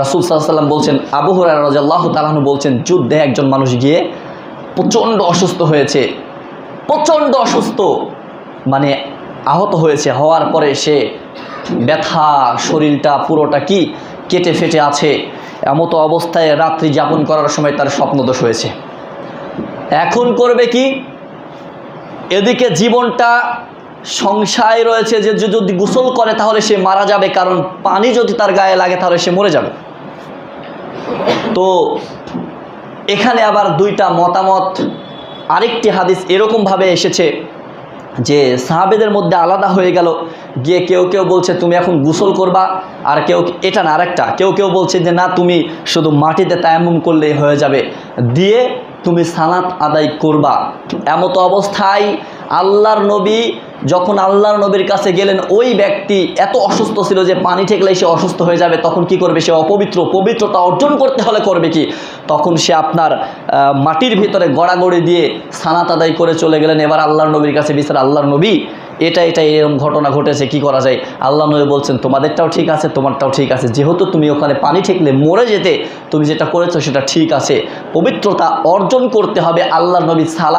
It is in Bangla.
রাসূল সাল্লাল্লাহু আলাইহি ওয়াসাল্লাম বলছেন, আবু হুরায়রা রাদিয়াল্লাহু তাআলা আনহু বলছেন, যুদ্ধে একজন মানুষ গিয়ে প্রচণ্ড অসুস্থ হয়েছে, প্রচণ্ড অসুস্থ, মানে আহত হয়েছে। হওয়ার পরে সে ব্যথা, শরীরটা পুরোটা কি কেটে ফেটে আছে। এমতো অবস্থায় রাত্রি যাপন করার সময় তার স্বপ্নদোষ হয়েছে। এখন করবে কি? এদিকে জীবনটা সংশয় রয়েছে যে যদি গোসল করে তাহলে সে মারা যাবে, কারণ পানি যদি তার গায়ে লাগে তাহলে সে মরে যাবে। তো এখানে আবার দুইটা মতামত। আরেকটি হাদিস এরকমভাবে এসেছে যে সাহাবেদের মধ্যে আলাদা হয়ে গেল, গিয়ে কেউ কেউ বলছে তুমি এখন গোসল করবা, আর কেউ, এটা না আরেকটা, কেউ কেউ বলছে যে না, তুমি শুধু মাটিতে তায়াম্মুম করলেই হয়ে যাবে, দিয়ে তুমি সালাত আদায় করবা। এমত অবস্থায় আল্লাহর নবী যখন আল্লাহর নবীর কাছে গেলেন, ওই ব্যক্তি এত অসুস্থ ছিল যে পানি ঠেকলেই সে অসুস্থ হয়ে যাবে, তখন কি করবে? সে অপবিত্র, পবিত্রতা অর্জন করতে হলে করবে কি? তখন সে আপনার মাটির ভিতরে গড়াগড়ি দিয়ে সালাত আদায় করে চলে গেলেন। এবার আল্লাহর নবীর কাছে বিচার, আল্লাহর নবী এটা এরকম ঘটনা ঘটেছে, কি করা যায়? আল্লাহ নবী বলছেন, তোমাদেরটাও ঠিক আছে, তোমারটাও ঠিক আছে, যেহেতু তুমি ওখানে পানি ঠেকলে মরে যেতে, তুমি যেটা করেছো সেটা ঠিক আছে, পবিত্রতা অর্জন করতে হবে। আল্লাহর নবী সালাত